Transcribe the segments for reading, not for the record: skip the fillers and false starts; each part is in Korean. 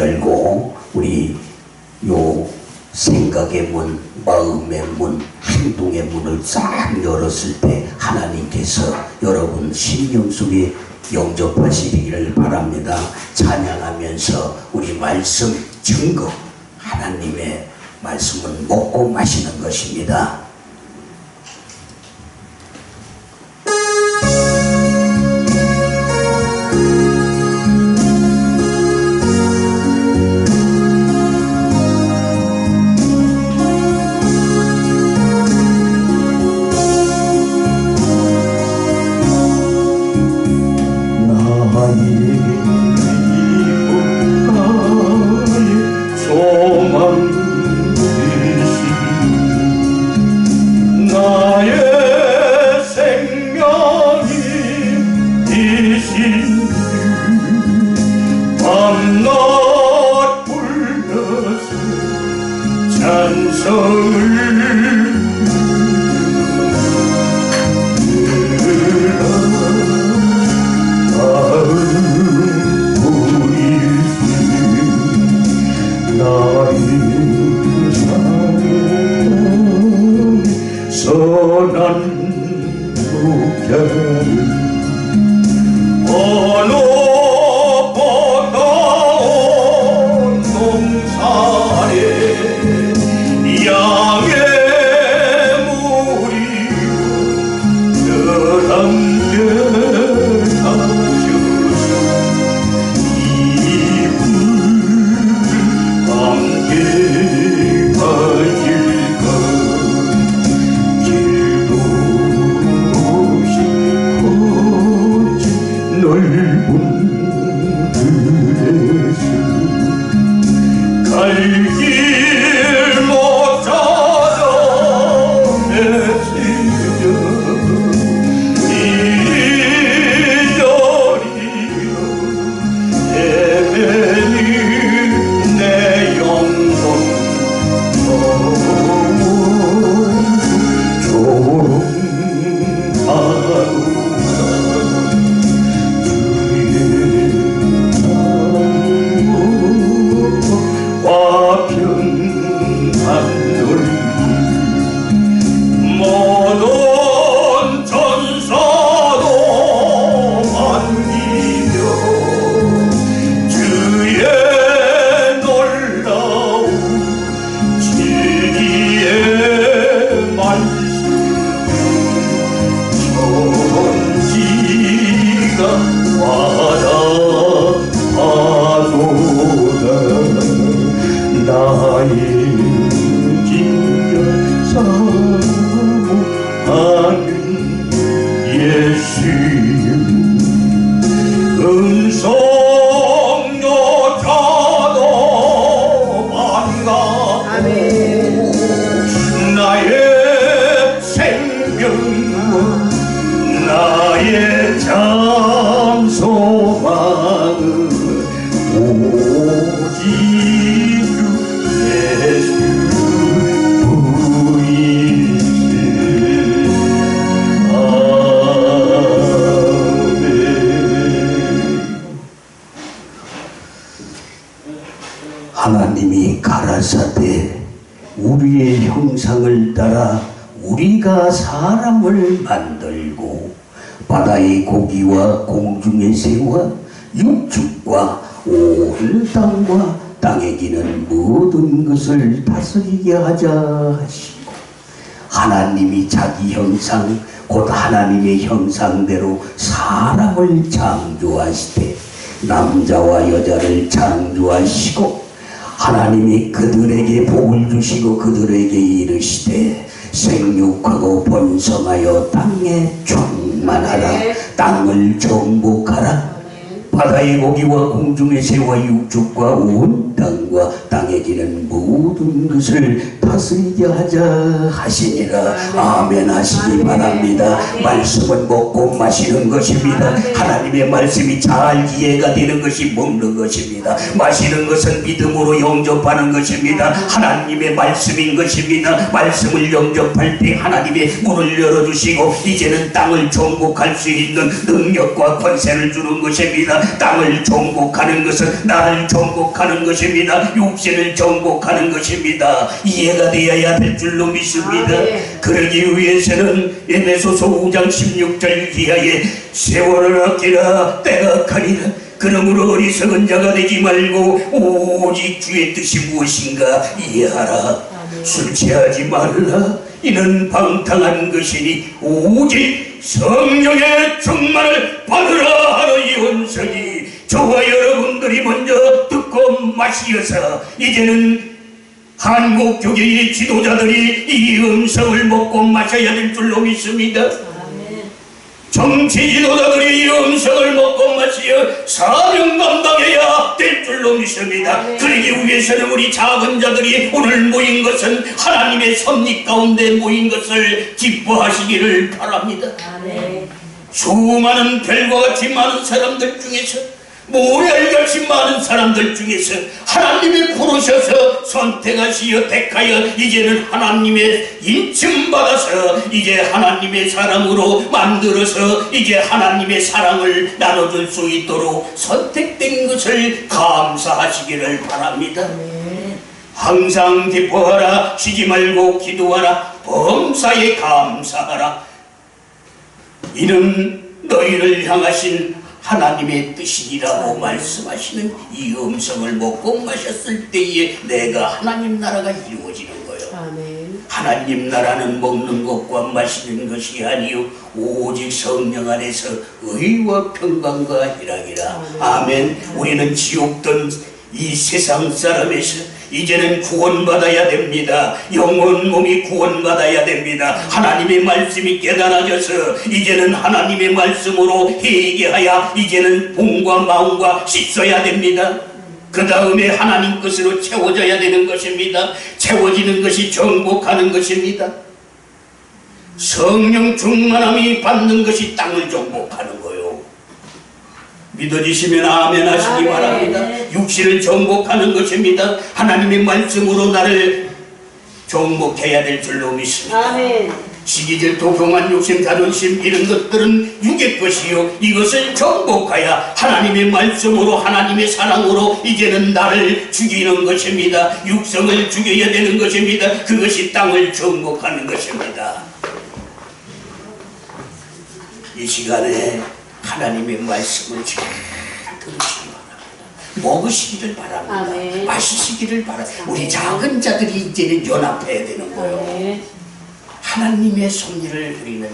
열고 우리 요 생각의 문, 마음의 문, 행동의 문을 싹 열었을 때 하나님께서 여러분 심령 속에 영접하시기를 바랍니다. 찬양하면서 우리 말씀 증거, 하나님의 말씀은 먹고 마시는 것입니다. 하나님이 가라사대 우리의 형상을 따라 우리가 사람을 만들고 바다의 고기와 공중의 새와 육축과 온 땅과 땅에 기는 모든 것을 다스리게 하자 하시고, 하나님이 자기 형상 곧 하나님의 형상대로 사람을 창조하시되 남자와 여자를 창조하시고 하나님이 그들에게 복을 주시고 그들에게 이르시되 생육하고 번성하여 땅에 충만하라. 땅을 정복하라. 바다의 고기와 공중의 새와 육축과 온 온 땅과 땅에 기는 모든 것을 다스리게 하자 하시니라. 아멘 하시기 바랍니다. 말씀은 먹고 마시는 것입니다. 하나님의 말씀이 잘 이해가 되는 것이 먹는 것입니다. 마시는 것은 믿음으로 영접하는 것입니다. 하나님의 말씀인 것입니다. 말씀을 영접할 때 하나님의 문을 열어주시고 이제는 땅을 정복할 수 있는 능력과 권세를 주는 것입니다. 땅을 정복하는 것은 나를 정복하는 것입니다. 육신을 정복하는 것입니다. 이해가 되어야 될 줄로 믿습니다. 그러기 위해서는 에베소서 5장 16절 이하에 세월을 아끼라 때가 가리라. 그러므로 어리석은 자가 되지 말고 오직 주의 뜻이 무엇인가 이해하라. 술 취하지 말라. 이는 방탕한 것이니 오직 성령의 충만을 받으라 하는 이 음성이 저와 여러분들이 먼저 듣고 마시어서 이제는 한국 교계의 지도자들이 이 음성을 먹고 마셔야 될 줄로 믿습니다. 정치 지도자들이 이 음성을 먹고 마시어 사명 감당해야 될 줄로 믿습니다. 그러기 위해서는 우리 작은 자들이 오늘 모인 것은 하나님의 섭리 가운데 모인 것을 기뻐하시기를 바랍니다. 수많은 별과 같이 많은 사람들 중에서 모래알같이 많은 사람들 중에서 하나님이 부르셔서 선택하시어 택하여 이제는 하나님의 인침받아서 이제 하나님의 사람으로 만들어서 이제 하나님의 사랑을 나눠줄 수 있도록 선택된 것을 감사하시기를 바랍니다. 항상 기뻐하라. 쉬지 말고 기도하라. 범사에 감사하라. 이는 너희를 향하신 하나님의 뜻이라고 말씀하시는 이 음성을 먹고 마셨을 때에 내가 하나님 나라가 이루어지는 거예요. 하나님 나라는 먹는 것과 마시는 것이 아니요 오직 성령 안에서 의와 평강과 희락이라. 아멘. 우리는 지옥던 이 세상 사람에서 이제는 구원받아야 됩니다. 영혼 몸이 구원받아야 됩니다. 하나님의 말씀이 깨달아져서 이제는 하나님의 말씀으로 회개하여 이제는 몸과 마음과 씻어야 됩니다. 그 다음에 하나님 것으로 채워져야 되는 것입니다. 채워지는 것이 정복하는 것입니다. 성령 충만함이 받는 것이 땅을 정복하는 거예요. 믿어지시면 아멘 하시기 바랍니다. 육신을 정복하는 것입니다. 하나님의 말씀으로 나를 정복해야 될 줄로 믿습니다. 시기질, 도경한, 욕심, 자존심 이런 것들은 육의 것이요 이것을 정복하여 하나님의 말씀으로 하나님의 사랑으로 이제는 나를 죽이는 것입니다. 육성을 죽여야 되는 것입니다. 그것이 땅을 정복하는 것입니다. 이 시간에 하나님의 말씀을 잘 들으시기 바랍니다. 먹으시기를 바랍니다. 마시시기를 바랍니다. 우리 작은 자들이 이제는 연합해야 되는 거예요. 하나님의 섭리를 우리는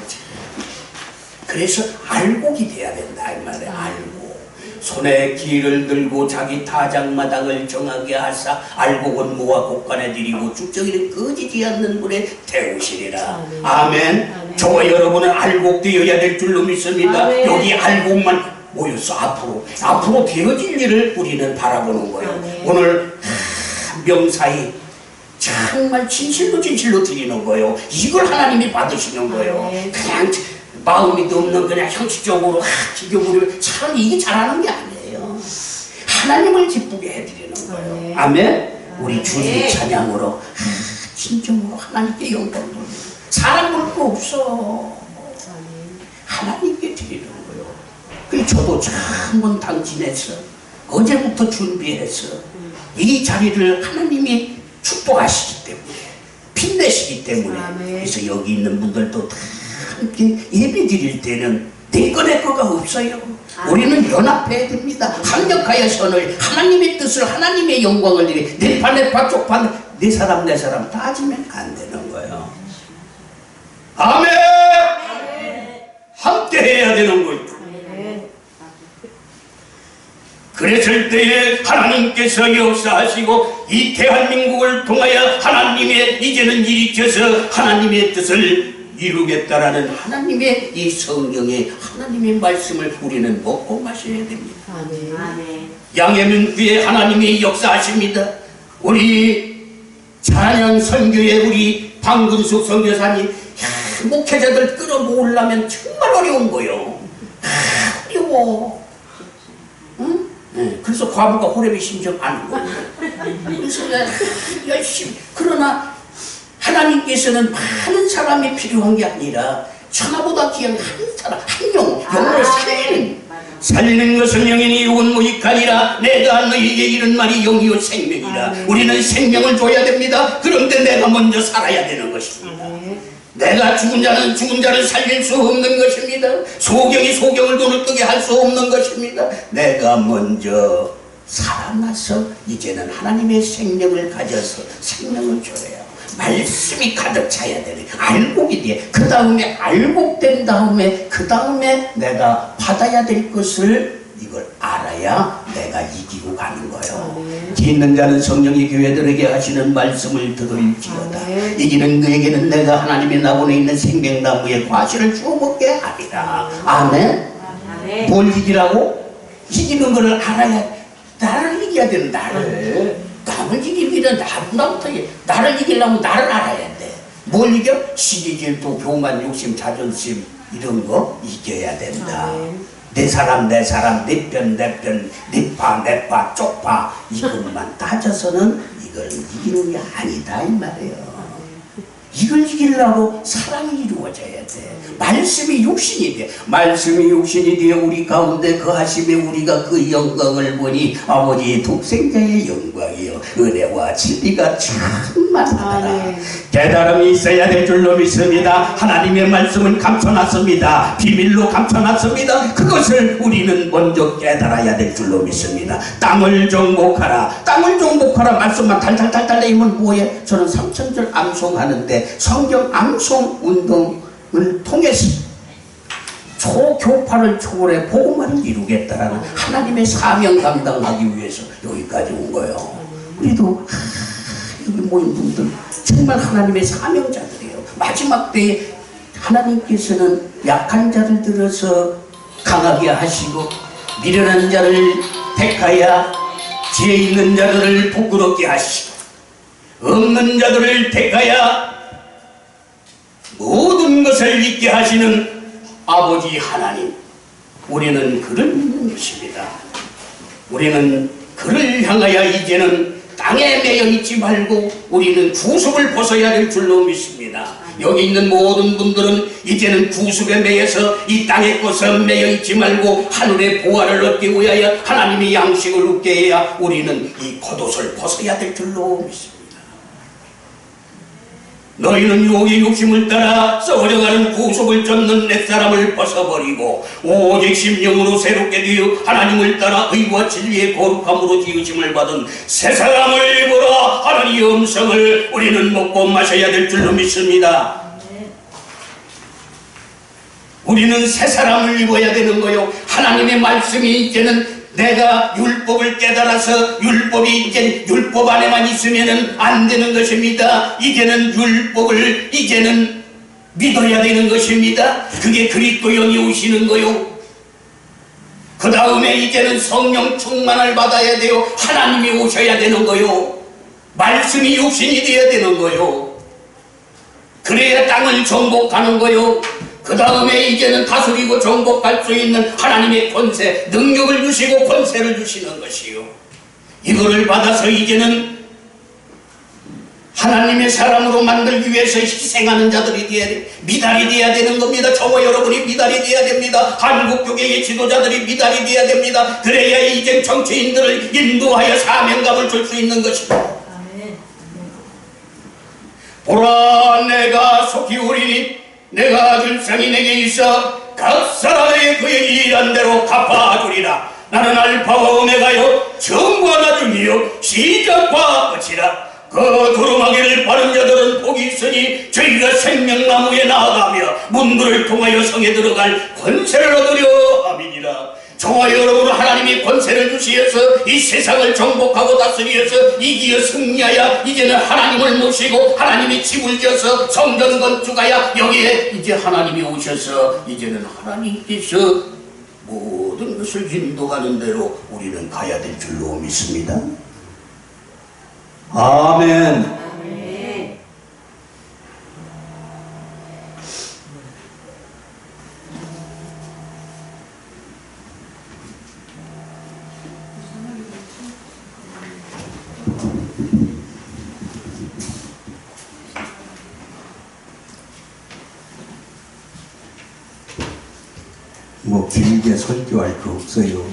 그래서 알곡이 돼야 된다 이 말이에요. 알곡. 손에 기를 들고 자기 타작마당을 정하게 하사 알곡은 모아 곳간에 들이고 쭉정이는 꺼지지 않는 물에 태우시리라. 아멘. 저와 여러분은 알곡 되어야 될 줄로 믿습니다. 여기 알곡만 모여서 앞으로 되어질 일을 우리는 바라보는 거예요. 오늘 명사에 정말 진실로 드리는 거예요. 이걸 하나님이 받으시는 거예요. 그냥 마음이 없는 그냥 형식적으로 기교부를 참 이게 잘하는 게 아니에요. 하나님을 기쁘게 해드리는 거예요. 아멘. 우리 주님의 찬양으로 진정으로 하나님께 영광 돌리는 사람 볼 거 없어. 하나님께 드리는 거예요. 그래서 저도 한번 당진해서 어제부터 준비해서 이 자리를 하나님이 축복하시기 때문에 빛내시기 때문에 그래서 여기 있는 분들도 다 함께 예배 드릴 때는 내 거가 없어요. 우리는 연합해야 됩니다. 합력하여 선을 하나님의 뜻을 하나님의 영광을 내게 내 파 쪽파 내 사람 따지면 안 되는 거예요. 아멘. 함께 해야 되는 거예요. 그랬을 때에 하나님께서 역사하시고 이 대한민국을 통하여 하나님의 이제는 일으켜서 하나님의 뜻을 이루겠다라는 하나님의 이 성경의 하나님의 말씀을 우리는 먹고 마셔야 됩니다. 아멘. 양해문 귀에 하나님이 역사하십니다. 우리 찬양 선교에 우리 방근숙 선교사님 목회자들 끌어모으려면 정말 어려운 거요. 어려워. 응? 네, 그래서 과부가 호렙이 심정 안 거예요. 그래서 열심히. 그러나 하나님께서는 많은 사람이 필요한 게 아니라 천하보다 귀한 한 사람, 한 영혼을 살리는 것은 영이니 육은 무익하니라. 내가 너희에게 이런 말이 영이요 생명이라. 우리는 생명을 줘야 됩니다. 그런데 내가 먼저 살아야 되는 것입니다. 내가 죽은 자를 살릴 수 없는 것입니다. 소경이 소경을 눈을 뜨게 할 수 없는 것입니다. 내가 먼저 살아나서 이제는 하나님의 생명을 가져서 생명을 줘야 말씀이 가득 차야 되네. 알곡이 돼. 그 다음에 알곡된 다음에 그 다음에 내가 받아야 될 것을 이걸 알아야 내가 이기고 가는 거예요. 있는 자는 성령이 교회들에게 하시는 말씀을 들을지어다. 이기는 그에게는 내가 하나님의 나본에 있는 생명나무의 과실을 주어 먹게 하리라. 아멘. 뭘 이기라고? 이기는 것을 알아야, 나를 이겨야 되는, 나를. 남을 이기기 위해 나를 이기려면 나를 알아야 돼. 뭘 이겨? 시기질투, 교만, 욕심, 자존심 이런 거 이겨야 된다. 내 사람, 내 편, 네 파, 쪽파 이것만 따져서는 이걸 이기는 게 아니다 이 말이에요. 이걸 이기려고 사랑이 이루어져야 돼. 말씀이 육신이 돼. 말씀이 육신이 되어 우리 가운데 거하심에 우리가 그 영광을 보니 아버지의 독생자의 영광이요 은혜와 진리가 충만하다. 깨달음이 있어야 될 줄로 믿습니다. 하나님의 말씀은 감춰놨습니다. 비밀로 감춰놨습니다. 그것을 우리는 먼저 깨달아야 될 줄로 믿습니다. 땅을 정복하라. 땅을 정복하라 말씀만 달달달달 내면 뭐해? 저는 3,000절 암송하는데 성경 암송 운동을 통해서 초교파를 초월해 복음화를 이루겠다라는 하나님의 사명 감당하기 위해서 여기까지 온 거예요. 우리도 여기 모인 분들 정말 하나님의 사명자들이에요. 마지막 때에 하나님께서는 약한 자를 들어서 강하게 하시고 미련한 자를 택하여 지혜 있는 자들을 부끄럽게 하시고 없는 자들을 택하여 모든 것을 잊게 하시는 아버지 하나님, 우리는 그를 믿는 것입니다. 우리는 그를 향하여 이제는 땅에 매여 있지 말고 우리는 구속을 벗어야 될 줄로 믿습니다. 여기 있는 모든 분들은 이제는 구속에 매여서 이 땅의 것에 매여 있지 말고 하늘의 보화를 얻기 위하여 하나님의 양식을 얻게 해야 우리는 이 겉옷을 벗어야 될 줄로 믿습니다. 너희는 유혹의 욕심을 따라 썩어져가는 구속을 쫓는 옛사람을 벗어버리고 오직 심령으로 새롭게 되어 하나님을 따라 의와 진리의 거룩함으로 지으심을 받은 새 사람을 입으라. 하나님의 음성을 우리는 먹고 마셔야 될 줄로 믿습니다. 우리는 새 사람을 입어야 되는 거요. 하나님의 말씀이 이제는 내가 율법을 깨달아서 율법이 이제 율법 안에만 있으면 안 되는 것입니다. 이제는 율법을 이제는 믿어야 되는 것입니다. 그게 그리스도 영이 오시는 거요. 그 다음에 이제는 성령 충만을 받아야 돼요. 하나님이 오셔야 되는 거요. 말씀이 육신이 되어야 되는 거요. 그래야 땅을 정복하는 거요. 그 다음에 이제는 다스리고 정복할 수 있는 하나님의 권세, 능력을 주시고 권세를 주시는 것이요. 이거를 받아서 이제는 하나님의 사람으로 만들기 위해서 희생하는 자들이 되어야 돼. 미달이 되어야 되는 겁니다. 저와 여러분이 미달이 되어야 됩니다. 한국교회의 지도자들이 미달이 되어야 됩니다. 그래야 이제 정치인들을 인도하여 사명감을 줄 수 있는 것입니다. 보라, 내가 속히 오리니 내가 줄 상이 내게 있어 각 사람에게 그의 일한 대로 갚아주리라. 나는 알파와 오메가요 처음과 나중이요 시작과 끝이라. 그 두루마기를 바른 자들은 복이 있으니 저희가 생명나무에 나아가며 문들을 통하여 성에 들어갈 권세를 얻으려 함이니라. 저와 여러분 하나님이 권세를 주시어서 이 세상을 정복하고 다스리어서 이기어 승리하여 이제는 하나님을 모시고 하나님이 집을 지어서 성전 건축하여 여기에 이제 하나님이 오셔서 이제는 하나님께서 모든 것을 인도하는 대로 우리는 가야 될 줄로 믿습니다. 아멘. 뭐 길게 설교할 거 없어요.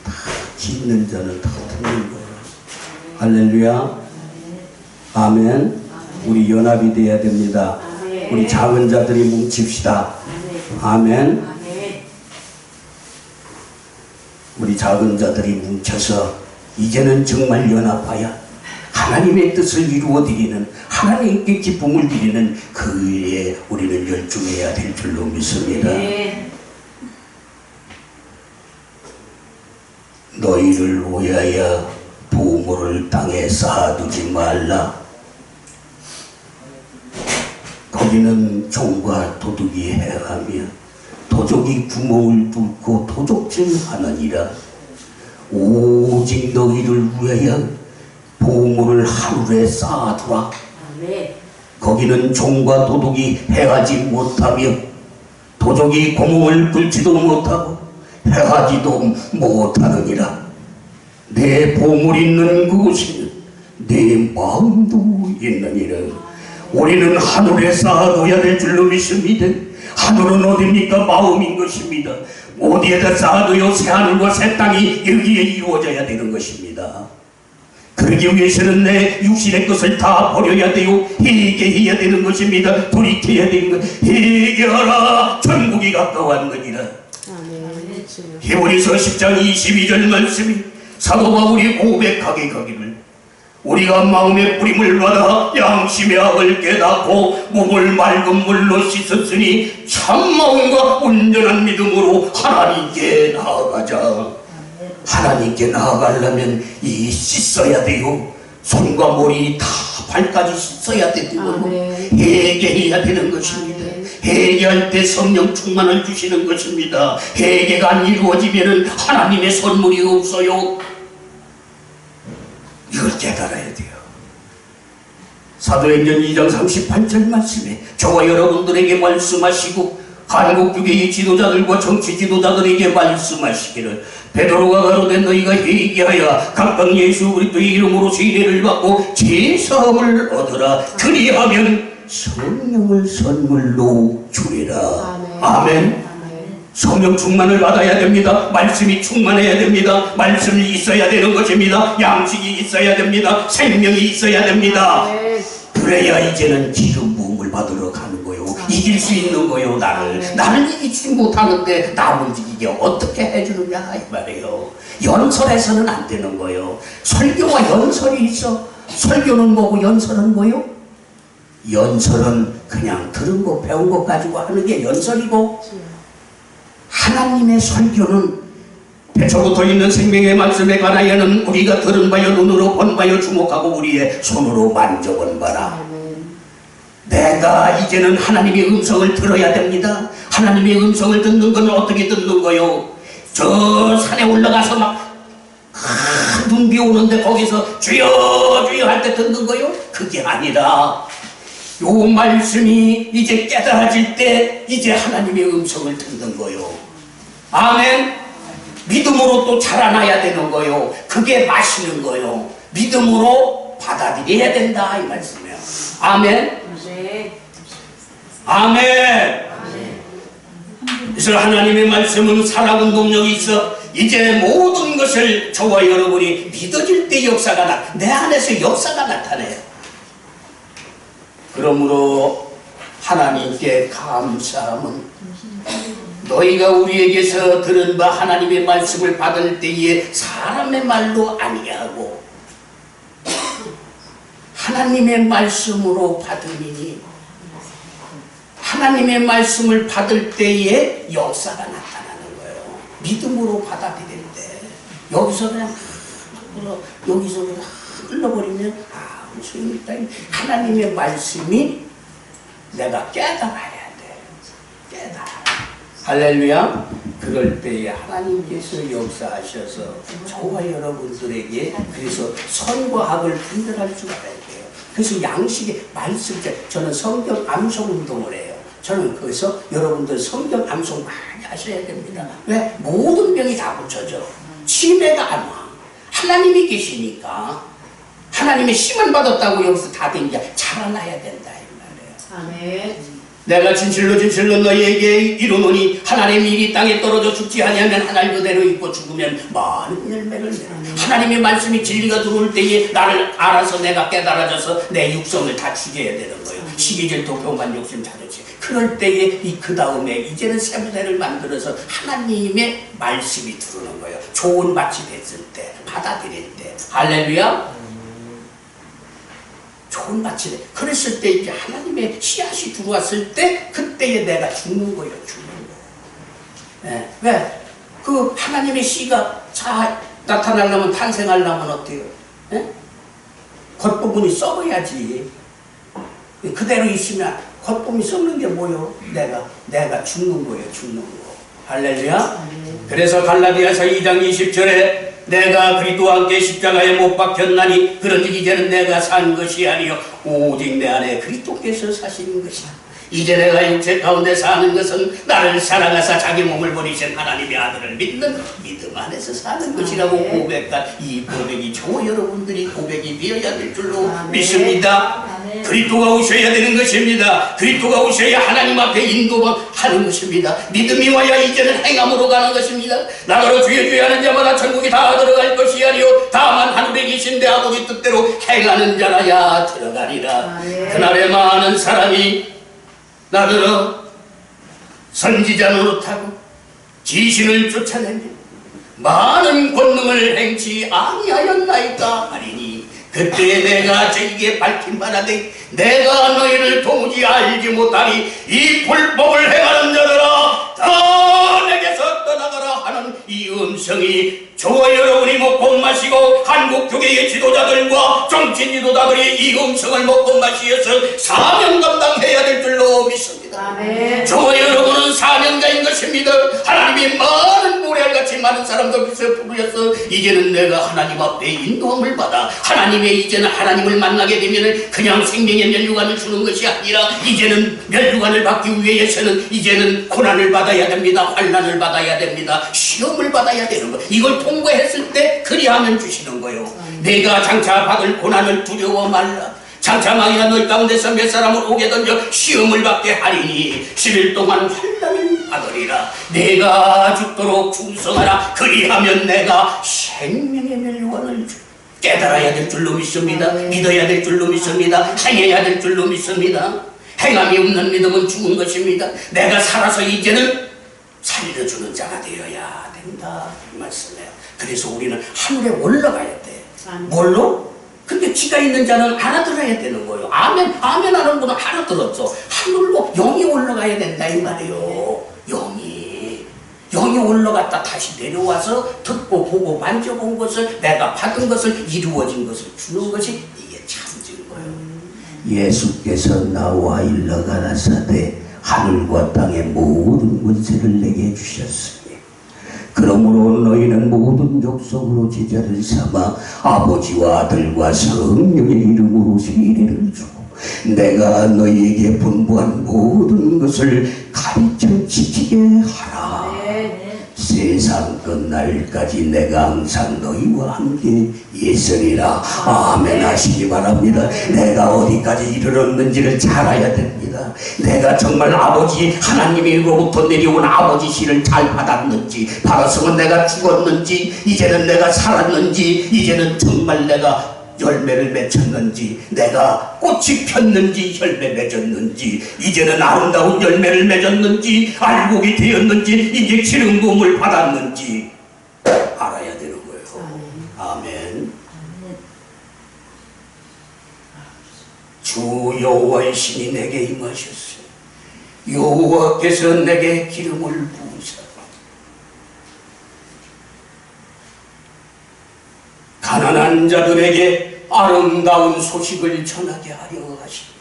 다 듣는 자는 다 듣는 거예요. 할렐루야. 아멘. 우리 연합이 돼야 됩니다. 우리 작은 자들이 뭉칩시다. 아멘. 우리 작은 자들이 뭉쳐서 이제는 정말 연합하여 하나님의 뜻을 이루어드리는, 하나님께 기쁨을 드리는 그 일에 우리는 열중해야 될 줄로 믿습니다. 너희를 위하여 보물을 땅에 쌓아두지 말라. 거기는 종과 도둑이 해하며 도적이 구멍을 뚫고 도적질하느니라. 오직 너희를 위하여 보물을 하늘에 쌓아두라. 거기는 종과 도둑이 해하지 못하며 도적이 구멍을 뚫지도 못하고 해하지도 못하느니라. 내 보물 있는 그곳에는 내 마음도 있느니라. 우리는 하늘에 쌓아둬야 될 줄로 믿습니다. 하늘은 어디입니까? 마음인 것입니다. 어디에다 쌓아둬요? 새하늘과 새 땅이 여기에 이루어져야 되는 것입니다. 그러기 위해서는 내 육신의 것을 다 버려야 돼요. 회개해야 되는 것입니다. 돌이켜야 되는 것. 회개하라, 천국이 가까웠느니라. 히브리서 10장 22절 말씀이 사도 바울이 고백하게 가기를, 우리가 마음의 뿌림을 받아 양심의 악을 깨닫고 몸을 맑은 물로 씻었으니 참마음과 온전한 믿음으로 하나님께 나아가자. 하나님께 나아가려면 이 씻어야 돼요. 손과 머리 다 발까지 씻어야 되는 거고, 회개해야 되는 것입니다. 회개할 때 성령 충만을 주시는 것입니다. 회개가 안 이루어지면 하나님의 선물이 없어요. 이걸 깨달아야 돼요. 사도행전 2장 38절 말씀에 저와 여러분들에게 말씀하시고 한국 교회의 지도자들과 정치 지도자들에게 말씀하시기를, 베드로가 가로되 너희가 회개하여 각각 예수 그리스도의 이름으로 세례를 받고 제사함을 얻으라. 그리하면 성령을 선물로 주리라. 아멘. 성령 충만을 받아야 됩니다. 말씀이 충만해야 됩니다. 말씀이 있어야 되는 것입니다. 양식이 있어야 됩니다. 생명이 있어야 됩니다. 그래야 이제는 기름 부음을 받으러 가는 거요. 이길 수 있는 거요. 나를 이기지 못하는데 남을 이기게 어떻게 해주느냐 이 말이에요. 연설에서는 안 되는 거요. 설교와 연설이 있어. 설교는 뭐고 연설은 뭐요? 연설은 그냥 들은 거 배운 거 가지고 하는 게 연설이고, 하나님의 설교는 태초부터 있는 생명의 말씀에 관하여는 우리가 들은 바여 눈으로 본 바여 주목하고 우리의 손으로 만져본 바라. 내가 이제는 하나님의 음성을 들어야 됩니다. 하나님의 음성을 듣는 건 어떻게 듣는 거요? 저 산에 올라가서 막 눈비 오는데 거기서 주여 주여 할 때 듣는 거요? 그게 아니라 요 말씀이 이제 깨달아질 때 이제 하나님의 음성을 듣는 거요. 아멘. 믿음으로 또 자라나야 되는 거요. 그게 마시는 거요. 믿음으로 받아들여야 된다 이 말씀이에요. 아멘. 아멘. 그래서 하나님의 말씀은 살아온 동력이 있어 이제 모든 것을 저와 여러분이 믿어질 때 역사가 내 안에서 역사가 나타나요. 그러므로 하나님께 감사함은 너희가 우리에게서 들은 바 하나님의 말씀을 받을 때에 사람의 말로 아니하고 하나님의 말씀으로 받으니 하나님의 말씀을 받을 때에 역사가 나타나는 거예요. 믿음으로 받아들일 때 여기서 그냥 흘러버리면 아무 소용이 없다. 하나님의 말씀이 내가 깨달아야 돼. 깨달아. 할렐루야. 그럴 때에 하나님께서 역사하셔서 저와 여러분들에게 그래서 선과 악을 분별할 수가 있어야 돼요. 그래서 양식의 말씀, 저는 성경 암송 운동을 해요. 저는 그래서 여러분들 성경 암송 많이 하셔야 됩니다. 왜? 모든 병이 다 고쳐져. 치매가 안 와. 하나님이 계시니까 하나님의 심을 받았다고 여기서 다 된 게 자라나야 된다 이 말이에요. 아멘. 내가 진실로 너희에게 이루노니 하나님의 일이 땅에 떨어져 죽지 아니하면 하늘 그대로 있고 죽으면 많은 열매를 내라. 하나님의 말씀이 진리가 들어올 때에 나를 알아서 내가 깨달아져서 내 육성을 다 죽여야 되는 거예요. 시기질투 교만 욕심 자존심. 그럴 때에 그 다음에 이제는 샘새를 만들어서 하나님의 말씀이 들어오는 거예요. 좋은 밭이 됐을 때 받아들일 때 할렐루야. 좋은 밭이 돼. 그랬을 때 이제 하나님의 씨앗이 들어왔을 때 그때에 내가 죽는 거예요. 죽는 거. 네. 왜? 그 하나님의 씨가 나타나려면 탄생하려면 어때요? 네? 겉부분이 썩어야지. 그대로 있으면 겉부분이 썩는 게 뭐요? 내가 죽는 거예요. 죽는 거. 할렐루야. 그래서 갈라디아서 2장 20절에 내가 그리스도와 함께 십자가에 못 박혔나니 그런즉 이제는 내가 산 것이 아니요 오직 내 안에 그리스도께서 사시는 것이다. 이제 내가 육체 가운데 사는 것은 나를 사랑하사 자기 몸을 버리신 하나님의 아들을 믿는 믿음 안에서 사는 것이라고 고백한 이 고백이 저와 여러분들이 고백이 되어야 될 줄로 믿습니다. 그리스도가 오셔야 되는 것입니다. 그리스도가 오셔야 하나님 앞에 인도하는 것입니다. 믿음이 와야 이제는 행함으로 가는 것입니다. 나더러 주여 주여 하는 자마다 천국이 다 들어갈 것이 아니요 다만 하늘에 계신 내 아버지 뜻대로 행하는 자라야 들어가리라. 그날에 많은 사람이 나더러 선지자 노릇하고 지신을 쫓아내며 많은 권능을 행치 아니하였나이까 하리니 그때에 내가 저에게 밝힌 바라되 내가 너희를 도무지 알지 못하니 이 불법을 행하는 자들아 다 내게서 떠나가라 하는 이 음성이 저와 여러분이 먹고 마시고 한국 교계의 지도자들과 정치 지도자들이 이 음성을 먹고 마시어서 사명 감당해야 될 줄로 믿습니다. 아멘. 저와 여러분은 사명자인 것입니다. 하나님이 많은 모래알같이 많은 사람들 앞에서 부르셔서 이제는 내가 하나님 앞에 인도함을 받아 하나님의 이제는 하나님을 만나게 되면 그냥 생명의 멸류관을 주는 것이 아니라 이제는 멸류관을 받기 위해서는 이제는 고난을 받아야 됩니다. 환난을 받아야 됩니다. 시험을 받아야 되는 거. 이걸 통과했을 때 그리하면 주시는 거예요. 내가 장차 받을 고난을 두려워 말라. 장차 만이나 너희 가운데서 몇 사람을 오게 던져 시험을 받게 하리니 10일 동안 환난을 받으리라. 내가 죽도록 충성하라. 그리하면 내가 생명의 멸류관을 깨달아야 될 줄로 믿습니다. 믿어야 될 줄로 믿습니다. 행해야 될 줄로 믿습니다. 행함이 없는 믿음은 죽은 것입니다. 내가 살아서 이제는 살려주는 자가 되어야 된다 이 말씀이에요. 그래서 우리는 하늘에 올라가야 돼. 뭘로? 근데 지가 있는 자는 알아들어야 되는 거예요. 아멘 아멘 하는 분은 알아들었죠. 하늘로 영이 올라가야 된다 이 말이에요. 영이 올라갔다 다시 내려와서 듣고 보고 만져본 것을 내가 받은 것을 이루어진 것을 주는 것이 이게 참진 거예요. 예수께서 나와 일러가라사대 하늘과 땅의 모든 권세를 내게 주셨으니 그러므로 너희는 모든 족속으로 제자를 삼아 아버지와 아들과 성령의 이름으로 세례를 주고 내가 너희에게 분부한 모든 것을 가르쳐 지키게 하라. 세상 끝날까지 내가 항상 너희와 함께 있으리라. 아멘 하시기 바랍니다. 내가 어디까지 이르렀는지를 잘 알아야 됩니다. 내가 정말 아버지 하나님으로부터 내려온 아버지 씨를 잘 받았는지 받았으면 내가 죽었는지 이제는 내가 살았는지 이제는 정말 내가 열매를 맺혔는지 내가 꽃이 폈는지 열매 맺었는지 이제는 아름다운 열매를 맺었는지 알곡이 되었는지 이제 기름 부음을 받았는지 알아야 되는 거예요. 아멘. 주 여호와의 신이 내게 임하셨어요. 여호와께서 내게 기름을 부으사 악한 자들에게 아름다운 소식을 전하게 하려 하십니다.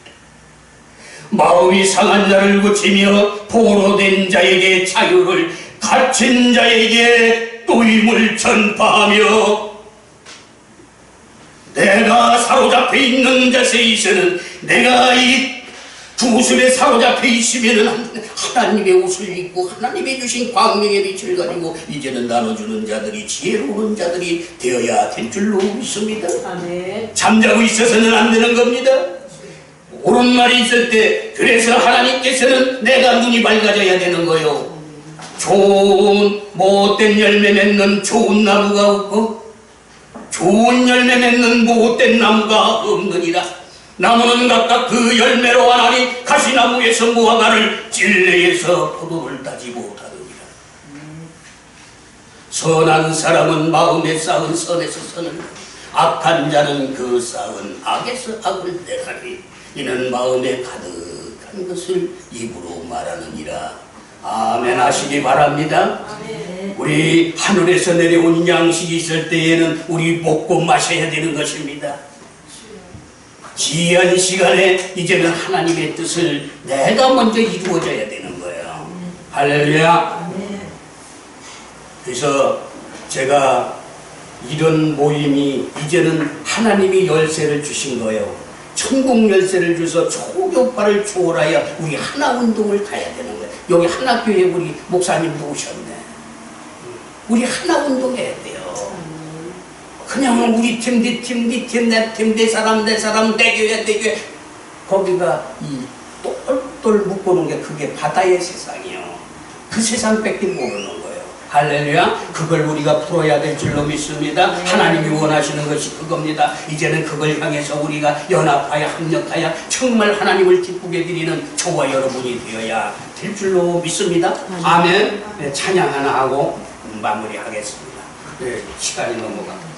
마음이 상한 자를 고치며 포로된 자에게 자유를, 갇힌 자에게 노임을 전파하며, 내가 사로잡혀 있는 자세에 있어는, 내가 이 구슬에 사로잡혀 있으면 하나님의 옷을 입고 하나님의 주신 광명의 빛을 가지고 이제는 나눠주는 자들이, 지혜로운 자들이 되어야 될 줄로 믿습니다. 아멘. 잠자고 있어서는 안 되는 겁니다. 옳은 말이 있을 때, 그래서 하나님께서는 내가 눈이 밝아져야 되는 거요. 좋은 못된 열매 맺는 좋은 나무가 없고 좋은 열매 맺는 못된 나무가 없느니라. 나무는 각각 그 열매로 하나니 가시나무에서 무화과를, 찔레에서 포도를 따지 못하느니라. 선한 사람은 마음에 쌓은 선에서 선을, 악한 자는 그 쌓은 악에서 악을 내가니 이는 마음에 가득한 것을 입으로 말하느니라. 아멘 하시기 바랍니다. 아멘. 우리 하늘에서 내려온 양식이 있을 때에는 우리 먹고 마셔야 되는 것입니다. 귀한 시간에 이제는 하나님의 뜻을 내가 먼저 이루어져야 되는 거예요. 할렐루야. 그래서 제가 이런 모임이 이제는 하나님이 열쇠를 주신 거예요. 천국 열쇠를 줘서 초교파를 초월하여 우리 하나 운동을 가야 되는 거예요. 여기 하나교회 우리 목사님도 오셨네. 우리 하나 운동해야 돼요. 그냥 우리 팀, 네 팀, 네 팀, 내 팀, 내 사람, 내 사람, 내 교회, 내 교회. 거기가 이 똘똘 묶어놓은 게 그게 바다의 세상이요. 그 세상밖에 모르는 거예요. 할렐루야. 그걸 우리가 풀어야 될 줄로 믿습니다. 하나님이 원하시는 것이 그겁니다. 이제는 그걸 향해서 우리가 연합하여 합력하여 정말 하나님을 기쁘게 드리는 저와 여러분이 되어야 될 줄로 믿습니다. 아멘. 네, 찬양 하나 하고 마무리하겠습니다. 네, 시간이 넘어갑니다.